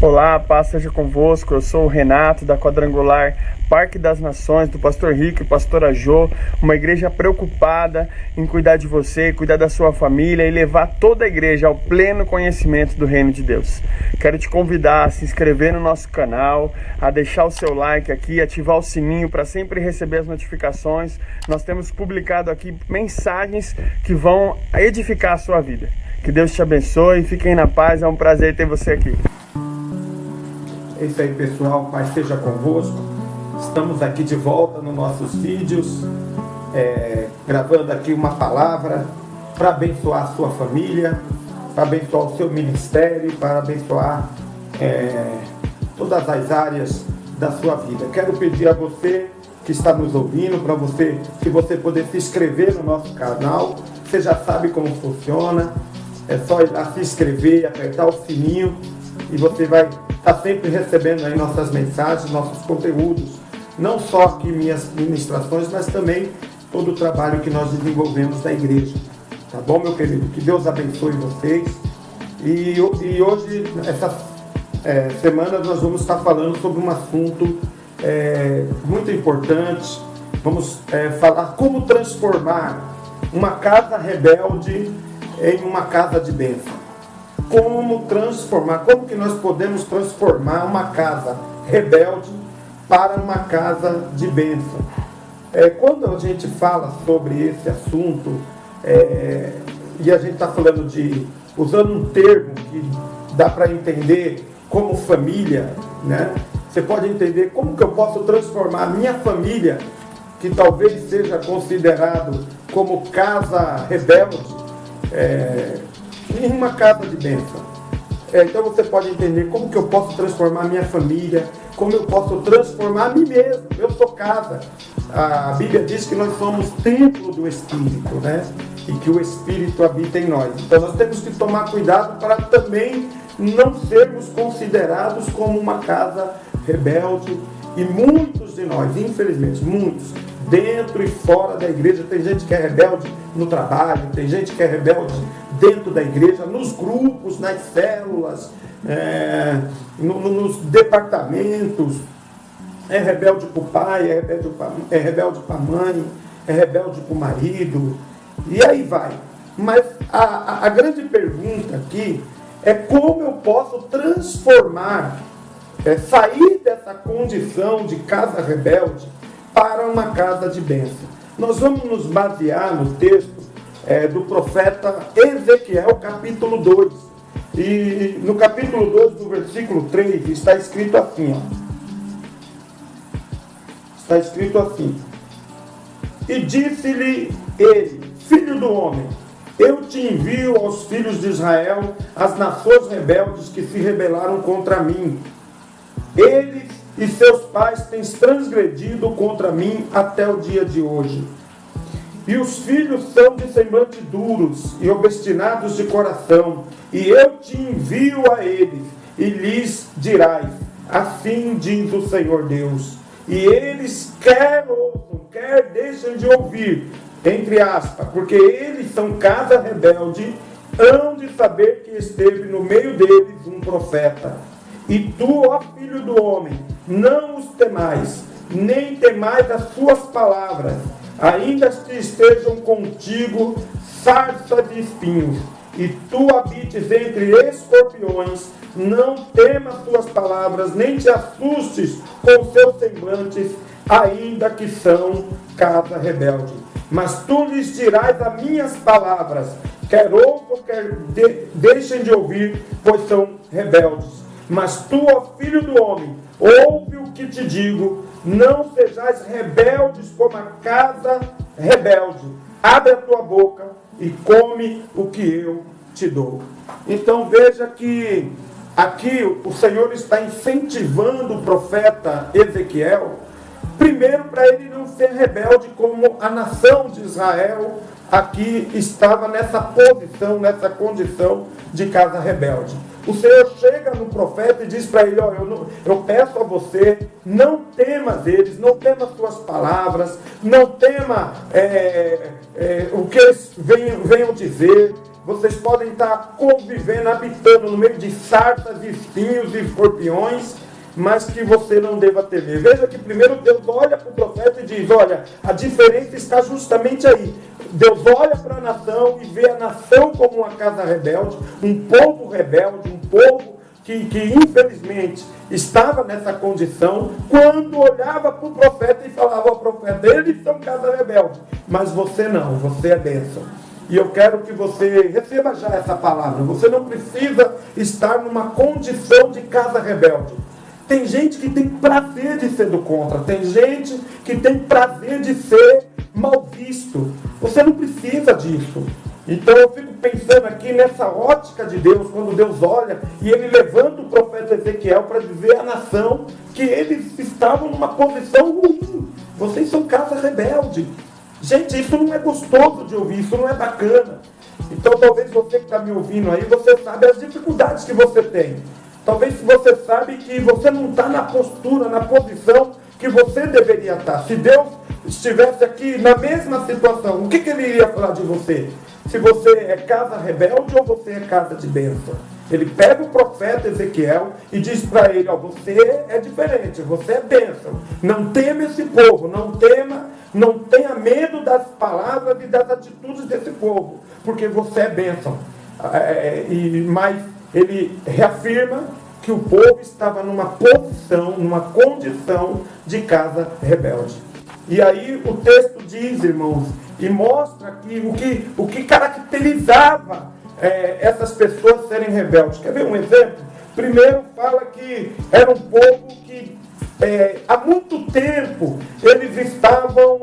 Olá, a paz seja convosco. Eu sou o Renato da Quadrangular Parque das Nações, do pastor Rico e pastora Jô, uma igreja preocupada em cuidar de você, cuidar da sua família e levar toda a igreja ao pleno conhecimento do reino de Deus. Quero te convidar a se inscrever no nosso canal, a deixar o seu like aqui, ativar o sininho para sempre receber as notificações. Nós temos publicado aqui mensagens que vão edificar a sua vida. Que Deus te abençoe, fiquem na paz, é um prazer ter você aqui. É isso aí, pessoal, paz seja convosco. Estamos aqui de volta nos nossos vídeos, gravando aqui uma palavra para abençoar a sua família, para abençoar o seu ministério, para abençoar todas as áreas da sua vida. Quero pedir a você que está nos ouvindo, para você, se você puder se inscrever no nosso canal. Você já sabe como funciona, é só ir lá se inscrever, apertar o sininho e você vai estar sempre recebendo aí nossas mensagens, nossos conteúdos, não só aqui minhas ministrações, mas também todo o trabalho que nós desenvolvemos na igreja. Tá bom, meu querido? Que Deus abençoe vocês. E hoje, essa semana, nós vamos estar falando sobre um assunto muito importante. Vamos falar como transformar uma casa rebelde em uma casa de bênção. Como que nós podemos transformar uma casa rebelde para uma casa de bênção? Quando a gente fala sobre esse assunto, e a gente está falando usando um termo que dá para entender como família, né? Você pode entender como que eu posso transformar a minha família, que talvez seja considerado como casa rebelde, em uma casa de bênção. Então você pode entender como que eu posso transformar a minha família, como eu posso transformar a mim mesmo. Eu sou casa. A Bíblia diz que nós somos templo do Espírito, né? E que o Espírito habita em nós. Então nós temos que tomar cuidado para também não sermos considerados como uma casa rebelde. E muitos de nós, infelizmente, muitos, dentro e fora da igreja, tem gente que é rebelde no trabalho, tem gente que é rebelde dentro da igreja, nos grupos, nas células, nos departamentos, é rebelde para o pai, é rebelde para a mãe, é rebelde para o marido, e aí vai. Mas a grande pergunta aqui é como eu posso transformar, sair dessa condição de casa rebelde para uma casa de bênção. Nós vamos nos basear no texto do profeta Ezequiel, capítulo 2. E no capítulo 2, no versículo 3, está escrito assim, Está escrito assim: E disse-lhe ele, filho do homem, eu te envio aos filhos de Israel, as nações rebeldes que se rebelaram contra mim. Eles e seus pais têm transgredido contra mim até o dia de hoje. E os filhos são de semblante duros e obstinados de coração, e eu te envio a eles, e lhes dirás, assim diz o Senhor Deus. E eles quer ouçam, quer deixem de ouvir, entre aspas, porque eles são casa rebelde, hão de saber que esteve no meio deles um profeta. E tu, ó filho do homem, não os temais, nem temais as suas palavras, ainda que estejam contigo sarças e espinhos, e tu habites entre escorpiões, não temas suas palavras, nem te assustes com seus semblantes, ainda que são casa rebelde. Mas tu lhes dirás as minhas palavras, quer ouçam, quer deixem de ouvir, pois são rebeldes. Mas tu, ó filho do homem, ouve o que te digo, não sejais rebeldes como a casa rebelde. Abre a tua boca e come o que eu te dou. Então veja que aqui o Senhor está incentivando o profeta Ezequiel, primeiro para ele não ser rebelde como a nação de Israel aqui estava nessa posição, nessa condição de casa rebelde. O Senhor chega no profeta e diz para ele, eu peço a você, não temas eles, não temas suas palavras, não tema o que eles venham dizer, vocês podem estar convivendo, habitando no meio de sarças, espinhos e escorpiões, mas que você não deva temer. Veja que primeiro Deus olha para o profeta e diz, olha, a diferença está justamente aí. Deus olha para a nação e vê a nação como uma casa rebelde, um povo rebelde, um povo que infelizmente estava nessa condição, quando olhava para o profeta e falava ao profeta, eles são casa rebelde, mas você não, você é bênção. E eu quero que você receba já essa palavra. Você não precisa estar numa condição de casa rebelde. Tem gente que tem prazer de ser do contra, tem gente que tem prazer de ser mal visto. Você não precisa disso. Então eu fico pensando aqui nessa ótica de Deus, quando Deus olha e ele levanta o profeta Ezequiel para dizer à nação que eles estavam numa posição ruim. Vocês são casa rebelde. Gente, isso não é gostoso de ouvir, isso não é bacana. Então talvez você que está me ouvindo aí, você sabe as dificuldades que você tem. Talvez você sabe que você não está na postura, na posição que você deveria estar. Se Deus estivesse aqui na mesma situação, o que ele iria falar de você? Se você é casa rebelde ou você é casa de bênção? Ele pega o profeta Ezequiel e diz para ele, ó, você é diferente, você é bênção. Não tema esse povo, não tenha medo das palavras e das atitudes desse povo, porque você é bênção. Mas ele reafirma que o povo estava numa posição, numa condição de casa rebelde. E aí o texto diz, irmãos, e mostra aqui o que caracterizava essas pessoas serem rebeldes. Quer ver um exemplo? Primeiro fala que era um povo que há muito tempo eles estavam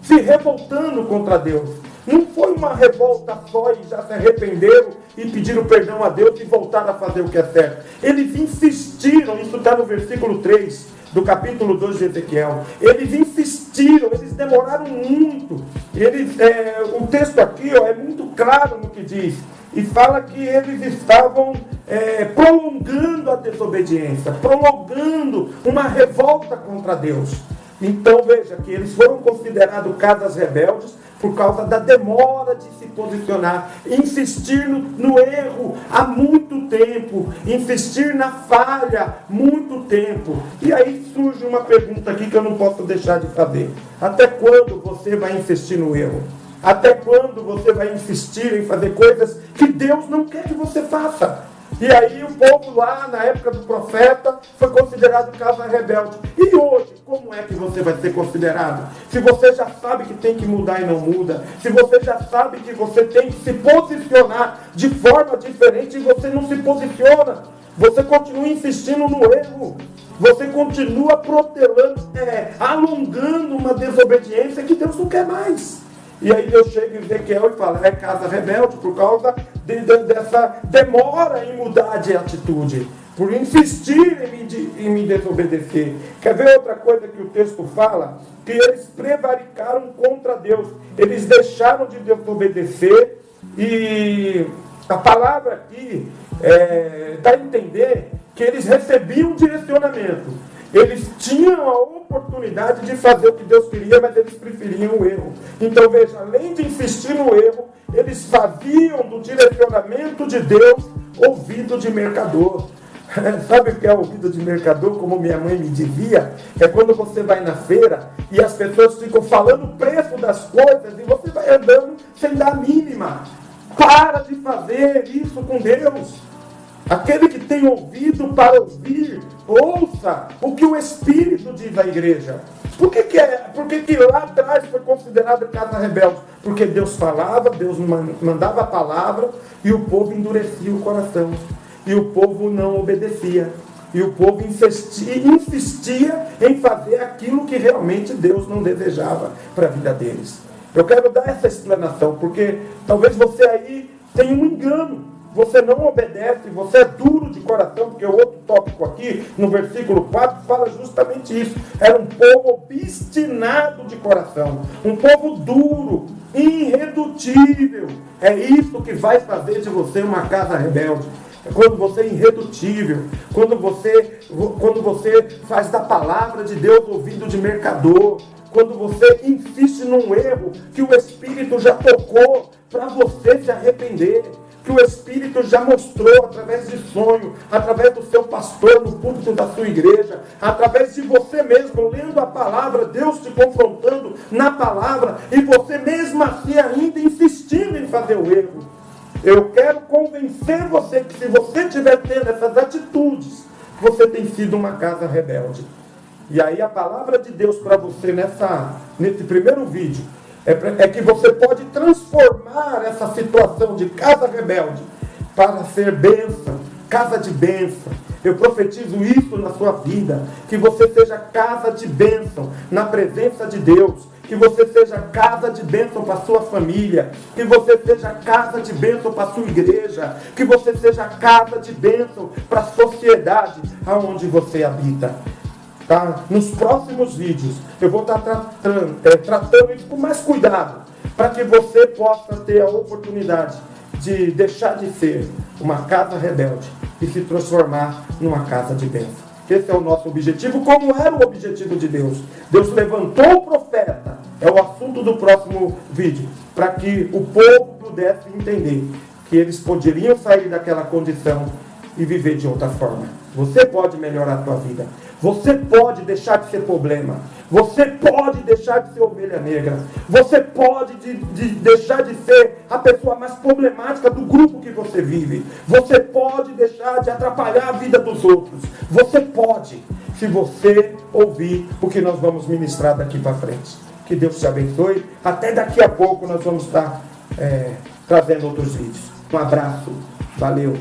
se revoltando contra Deus. Não foi uma revolta só e já se arrependeram e pediram perdão a Deus e voltaram a fazer o que é certo. Eles insistiram, isso está no versículo 3 do capítulo 2 de Ezequiel. Eles insistiram, eles demoraram muito. O texto aqui é muito claro no que diz. E fala que eles estavam prolongando a desobediência, prolongando uma revolta contra Deus. Então veja que eles foram considerados casas rebeldes por causa da demora de se posicionar, insistir no erro há muito tempo, insistir na falha muito tempo. E aí surge uma pergunta aqui que eu não posso deixar de fazer. Até quando você vai insistir no erro? Até quando você vai insistir em fazer coisas que Deus não quer que você faça? E aí o povo lá, na época do profeta, foi considerado casa rebelde. E hoje, como é que você vai ser considerado? Se você já sabe que tem que mudar e não muda, se você já sabe que você tem que se posicionar de forma diferente e você não se posiciona, você continua insistindo no erro, você continua protelando, alongando uma desobediência que Deus não quer mais. E aí Deus chega em Ezequiel e fala, é casa rebelde por causa dessa demora em mudar de atitude, por insistir em me desobedecer. Quer ver outra coisa que o texto fala? Que eles prevaricaram contra Deus, eles deixaram de desobedecer, e a palavra aqui dá a entender que eles recebiam direcionamento. Eles tinham a oportunidade de fazer o que Deus queria, mas eles preferiam o erro. Então veja, além de insistir no erro, eles faziam do direcionamento de Deus ouvido de mercador. Sabe o que é ouvido de mercador? Como minha mãe me dizia, é quando você vai na feira e as pessoas ficam falando o preço das coisas e você vai andando sem dar a mínima. Para de fazer isso com Deus. Aquele que tem ouvido para ouvir, ouça o que o Espírito diz à igreja. Por que lá atrás foi considerado casa rebelde? Porque Deus falava, Deus mandava a palavra e o povo endurecia o coração. E o povo não obedecia. E o povo insistia em fazer aquilo que realmente Deus não desejava para a vida deles. Eu quero dar essa explanação, porque talvez você aí tenha um engano. Você não obedece, você é duro de coração, porque o outro tópico aqui, no versículo 4, fala justamente isso. Era um povo obstinado de coração, um povo duro, irredutível. É isso que vai fazer de você uma casa rebelde. É quando você é irredutível, quando você faz da palavra de Deus ouvido de mercador, quando você insiste num erro que o Espírito já tocou para você se arrepender, que o Espírito já mostrou através de sonho, através do seu pastor no púlpito da sua igreja, através de você mesmo lendo a palavra, Deus te confrontando na palavra, e você mesmo assim ainda insistindo em fazer o erro. Eu quero convencer você que se você estiver tendo essas atitudes, você tem sido uma casa rebelde. E aí a palavra de Deus para você nesse primeiro vídeo é que você pode transformar essa situação de casa rebelde para ser bênção, casa de bênção. Eu profetizo isso na sua vida, que você seja casa de bênção na presença de Deus, que você seja casa de bênção para a sua família, que você seja casa de bênção para a sua igreja, que você seja casa de bênção para a sociedade aonde você habita. Tá? Nos próximos vídeos eu vou estar tratando isso com mais cuidado, para que você possa ter a oportunidade de deixar de ser uma casa rebelde e se transformar numa casa de bênção. Esse é o nosso objetivo, como era o objetivo de Deus. Deus levantou o profeta, é o assunto do próximo vídeo, para que o povo pudesse entender que eles poderiam sair daquela condição e viver de outra forma. Você pode melhorar a sua vida. Você pode deixar de ser problema. Você pode deixar de ser ovelha negra. Você pode deixar de ser a pessoa mais problemática do grupo que você vive. Você pode deixar de atrapalhar a vida dos outros. Você pode, se você ouvir o que nós vamos ministrar daqui para frente. Que Deus te abençoe. Até daqui a pouco nós vamos estar trazendo outros vídeos. Um abraço. Valeu.